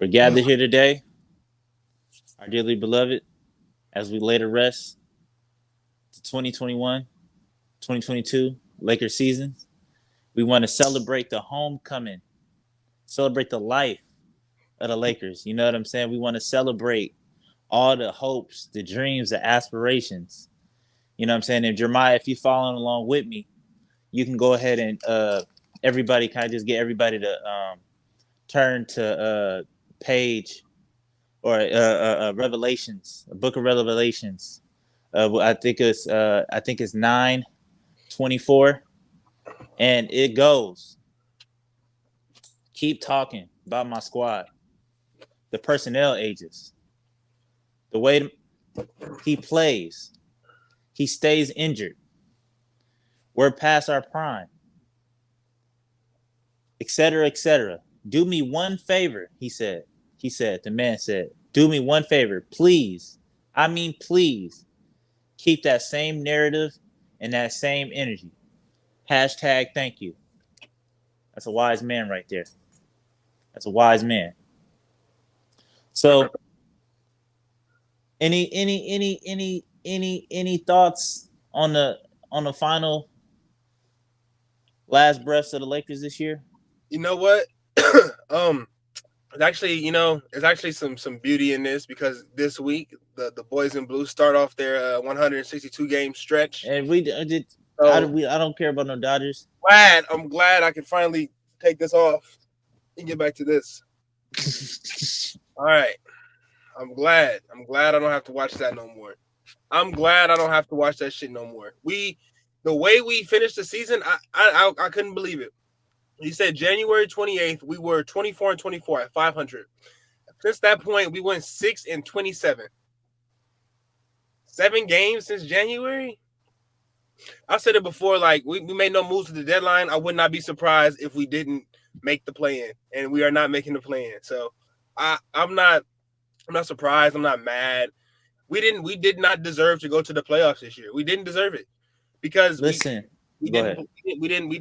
We're gathered here today, our dearly beloved, as we lay to rest the 2021, 2022 Lakers season. We want to celebrate the homecoming, celebrate the life of the Lakers. You know what I'm saying? We want to celebrate all the hopes, the dreams, the aspirations. You know what I'm saying? And Jeremiah, if you're following along with me, you can go ahead and everybody kind of just get everybody to turn to page or Revelations, a book of Revelations. I think it's 9:24, and it goes. Keep talking about my squad, the personnel ages, the way he plays, he stays injured. We're past our prime, etc., etc. Do me one favor, he said. The man said, do me one favor, please. I mean, please. Keep that same narrative and that same energy. Hashtag thank you. That's a wise man right there. That's a wise man. So, any thoughts on the final last breaths of the Lakers this year? You know what? There's actually some beauty in this because this week the boys in blue start off their 162 game stretch. And we did. So, I don't care about no Dodgers. I'm glad I can finally take this off and get back to this. All right. I'm glad I don't have to watch that no more. I'm glad I don't have to watch that shit no more. The way we finished the season, I couldn't believe it. He said January 28th, we were 24-24 at 500. Since that point, we went 6-27. 7 games since January. I said it before, like we made no moves to the deadline. I would not be surprised if we didn't make the play-in, and we are not making the play-in. So I'm not surprised. I'm not mad. We did not deserve to go to the playoffs this year. We didn't deserve it because we did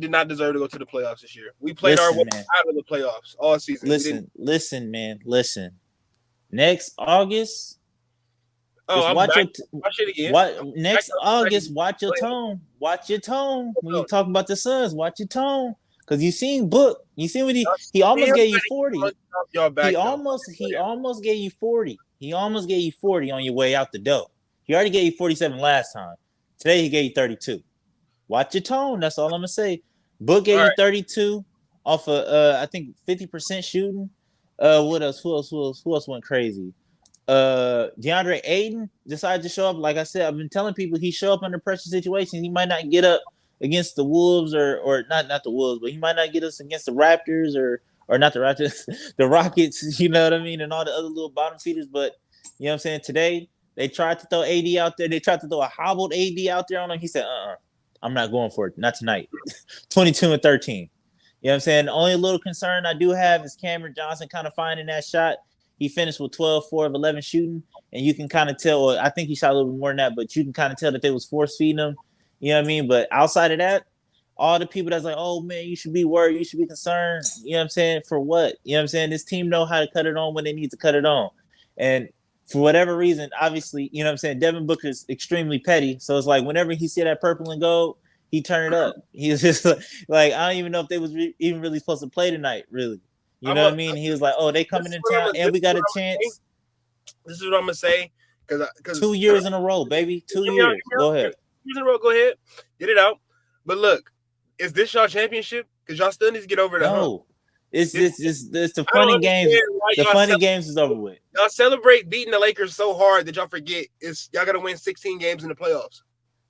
not deserve to go to the playoffs this year. We played our way out of the playoffs all season. Listen. Next August. Watch it again. Next August, watch your tone. Watch your tone. When you talk about the Suns, watch your tone. Because you seen Book. You seen what he almost gave you 40. He almost gave you 40. He almost gave you 40 on your way out the door. He already gave you 47 last time. Today he gave you 32. Watch your tone. That's all I'm gonna say. Book gave you 32 off of I think 50% shooting. What else? Who else went crazy? DeAndre Ayton decided to show up. Like I said, I've been telling people he show up under pressure situations. He might not get up against the Wolves or not the Wolves, but he might not get us against the Raptors or not the Raptors, the Rockets, you know what I mean, and all the other little bottom feeders. But you know what I'm saying? Today they tried to throw AD out there. They tried to throw a hobbled AD out there on him. He said, I'm not going for it. Not tonight. 22-13. You know what I'm saying? The only little concern I do have is Cameron Johnson kind of finding that shot. He finished with 12, 4 of 11 shooting, and you can kind of tell, I think he shot a little bit more than that, but you can kind of tell that they was force feeding him. You know what I mean? But outside of that, all the people that's like, oh, man, you should be worried, you should be concerned. You know what I'm saying? For what? You know what I'm saying? This team know how to cut it on when they need to cut it on. And for whatever reason, obviously, you know what I'm saying, Devin Booker's extremely petty. So it's like whenever he see that purple and gold, he turn it up. He's just like, I don't even know if they was even really supposed to play tonight, really. You know what I mean? He was like, oh, they coming in town and we got a chance. This is what I'm going to say. Cause 2 years in a row, baby. 2 years. Go ahead. 2 years in a row. Go ahead. Get it out. But look, is this y'all championship? Because y'all still need to get over the hump. It's the funny games. The funny games is over with. Y'all celebrate beating the Lakers so hard that y'all forget y'all got to win 16 games in the playoffs.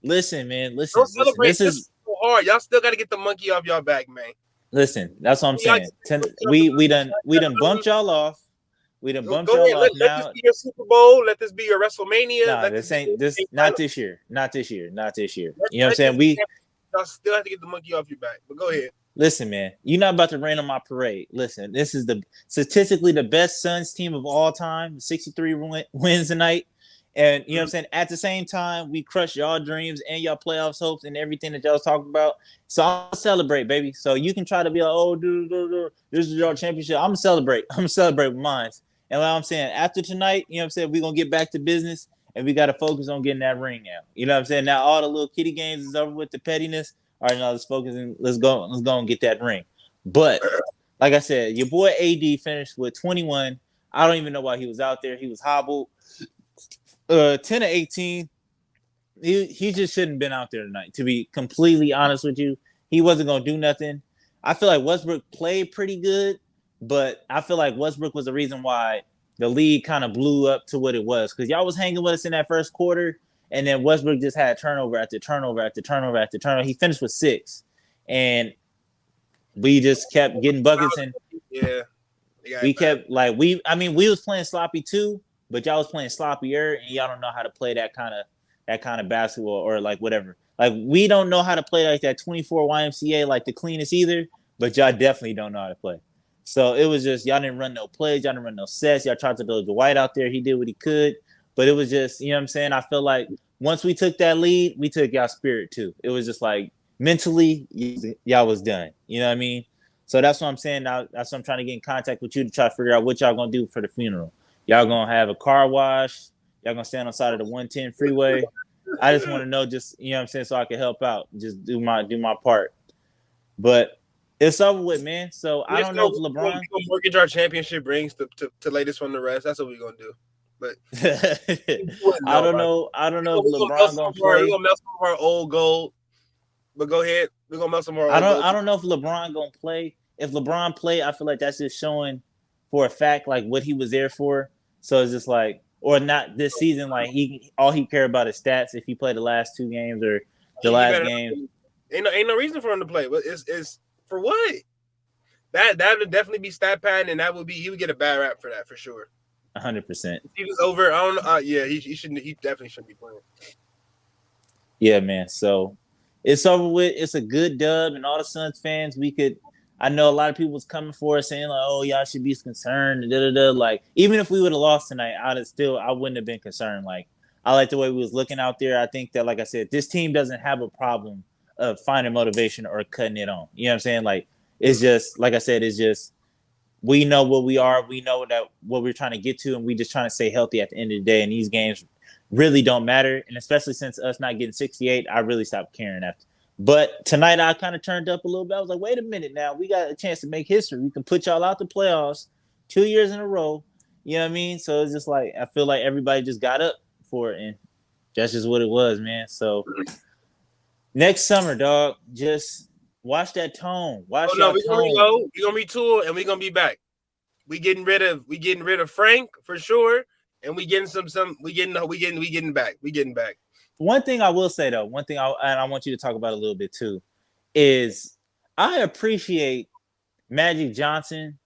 Listen, man. Listen. Don't celebrate this so hard. Y'all still got to get the monkey off y'all back, man. Listen, that's what I'm saying. We done bumped y'all off. We done bumped y'all off. Let this be your Super Bowl. Let this be your WrestleMania. Nah, not this year. Not this year. You know what I'm saying? Y'all still have to get the monkey off your back. But go ahead. Listen, man, you're not about to rain on my parade. Listen, this is statistically the best Suns team of all time. 63 wins tonight. And you know what I'm saying? At the same time, we crushed y'all dreams and y'all playoffs hopes and everything that y'all was talking about. So I'll celebrate, baby. So you can try to be like, oh, this is your championship. I'm gonna celebrate. I'm gonna celebrate with mine. And what I'm saying, after tonight, you know what I'm saying, we're gonna get back to business and we gotta focus on getting that ring out. You know what I'm saying? Now all the little kitty games is over with, the pettiness. All right, now let's focus and let's go and get that ring. But like I said, your boy AD finished with 21. I don't even know why he was out there. He was hobbled. 10 to 18. He just shouldn't have been out there tonight. To be completely honest with you, he wasn't gonna do nothing. I feel like Westbrook played pretty good, but I feel like Westbrook was the reason why the league kind of blew up to what it was, because y'all was hanging with us in that first quarter, and then Westbrook just had turnover after turnover after turnover after turnover. He finished with 6, and we just kept getting buckets, and we kept like we was playing sloppy too, but y'all was playing sloppier, and y'all don't know how to play that kind of basketball, or like whatever. Like we don't know how to play like that 24 YMCA like the cleanest either, but y'all definitely don't know how to play. So it was just y'all didn't run no plays, y'all didn't run no sets. Y'all tried to throw Dwight out there. He did what he could, but it was just, you know what I'm saying? I feel like once we took that lead, we took y'all spirit too. It was just like mentally, y'all was done. You know what I mean? So that's what I'm saying. Now that's what I'm trying to get in contact with you to try to figure out what y'all gonna do for the funeral. Y'all gonna have a car wash? Y'all gonna stand on the side of the 110 freeway? I just want to know, just, you know what I'm saying, so I can help out, just do my part. But it's over with, man. So I don't know if LeBron gonna mortgage our championship rings to lay this one to rest. That's what we're gonna do. But I don't know if LeBron gonna play. We're gonna melt some of our old gold. But go ahead. We're gonna melt some more. I don't know if LeBron gonna play. If LeBron play, I feel like that's just showing for a fact like what he was there for. So it's just like, or not this season, like all he care about is stats if he played the last 2 games or the last game. Ain't no reason for him to play. But it's for what? That would definitely be stat padding, and he would get a bad rap for that for sure. 100%. He was over. I don't know. Yeah, he definitely shouldn't be playing. Yeah, man. So it's over with. It's a good dub, and all the Suns fans, I know a lot of people was coming for us saying like, "Oh, y'all should be concerned." Like, even if we would have lost tonight, I wouldn't have been concerned. Like, I like the way we was looking out there. I think that, like I said, this team doesn't have a problem of finding motivation or cutting it on. You know what I'm saying? Like, it's just, like I said, it's just, we know what we are. We know what we're trying to get to, and we just trying to stay healthy at the end of the day. And these games really don't matter. And especially since us not getting 68, I really stopped caring after. But tonight I kind of turned up a little bit. I was like, wait a minute now. We got a chance to make history. We can put y'all out the playoffs 2 years in a row. You know what I mean? So it's just like, I feel like everybody just got up for it. And that's just what it was, man. So next summer, dog, just watch that tone. We're gonna retool and we're gonna be back. We getting rid of Frank for sure. And we getting we getting back. We getting back. One thing I will say though, and I want you to talk about a little bit too, is I appreciate Magic Johnson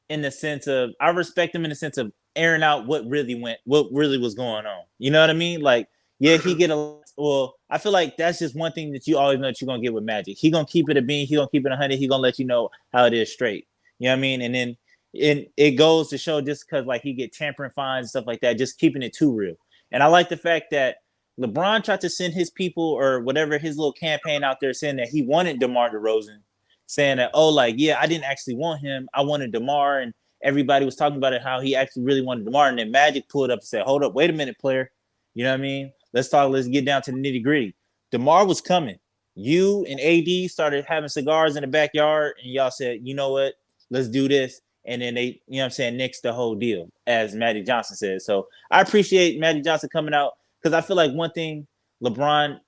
in the sense of, I respect him in the sense of airing out what really was going on. You know what I mean? Like, yeah, I feel like that's just one thing that you always know that you're gonna get with Magic. He gonna keep it a bean, he gonna keep it 100, he gonna let you know how it is straight. You know what I mean? And then it goes to show, just because like he get tampering fines and stuff like that, just keeping it too real. And I like the fact that LeBron tried to send his people or whatever, his little campaign out there, saying that he wanted DeMar DeRozan, saying that, oh, like, yeah, I didn't actually want him. I wanted DeMar, and everybody was talking about it, how he actually really wanted DeMar. And then Magic pulled up and said, hold up, wait a minute, player. You know what I mean? Let's get down to the nitty gritty. DeMar was coming. You and AD started having cigars in the backyard, and y'all said, you know what? Let's do this. And then they, you know what I'm saying, nixed the whole deal, as Magic Johnson said. So I appreciate Magic Johnson coming out, because I feel like one thing LeBron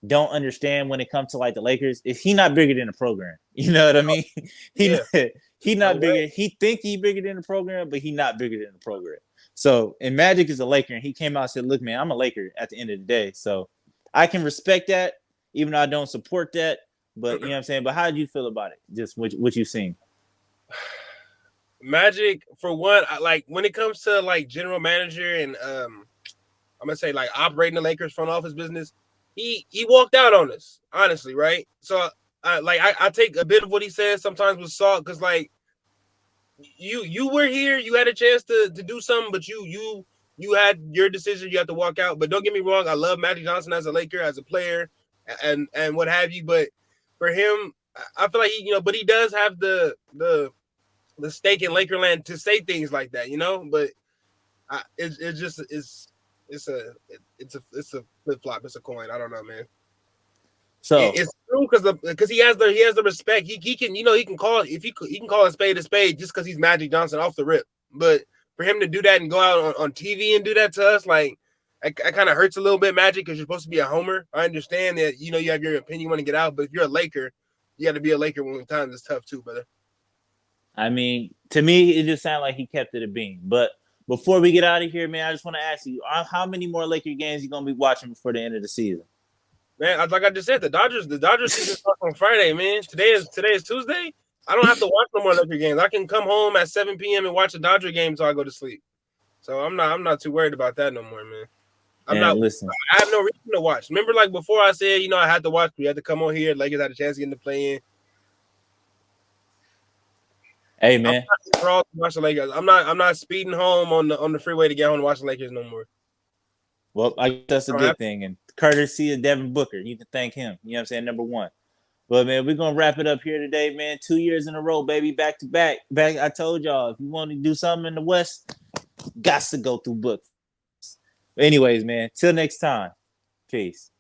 don't understand when it comes to like the Lakers is he not bigger than the program. You know what I mean? He not bigger. He think he bigger than the program, but he not bigger than the program. So, and Magic is a Laker, and he came out and said, look, man, I'm a Laker at the end of the day. So I can respect that, even though I don't support that. But you know what I'm saying? But how did you feel about it? Just what you've seen? Magic, for one, like when it comes to like general manager and I'm gonna say like operating the Lakers front office business, he walked out on us, honestly, right? So I take a bit of what he says sometimes with salt, because like you were here, you had a chance to do something, but you you had your decision. You have to walk out. But don't get me wrong. I love Magic Johnson as a Laker, as a player, and what have you. But for him, I feel like but he does have the stake in Lakerland to say things like that, But it's a flip flop. It's a coin. I don't know, man. So it's true because he has the respect. He can he can call he can call a spade just because he's Magic Johnson off the rip. But for him to do that and go out on TV and do that to us, like it kind of hurts a little bit, Magic, because you're supposed to be a homer. I understand that you have your opinion, you want to get out, but if you're a Laker, you got to be a Laker when times is tough too, brother. I mean, to me, it just sounded like he kept it a beam. But before we get out of here, man, I just want to ask you, how many more Laker games you gonna be watching before the end of the season? Man, like I just said, the Dodgers season starts on Friday, man. Today is Tuesday. I don't have to watch no more Laker games. I can come home at 7 p.m. and watch a Dodger game until I go to sleep. So I'm not too worried about that no more, man. Listen. I have no reason to watch. Remember, like before I said, I had to watch. We had to come on here. Lakers had a chance to get in the play-in. Hey, man. Watch the Lakers. I'm not speeding home on the freeway to get home and watch the Lakers no more. Well, I guess that's a good thing. And courtesy of Devin Booker. You can thank him. You know what I'm saying? Number one. But, man, we're going to wrap it up here today, man. 2 years in a row, baby, back to back. I told y'all, if you want to do something in the West, got to go through Books. Anyways, man, till next time. Peace.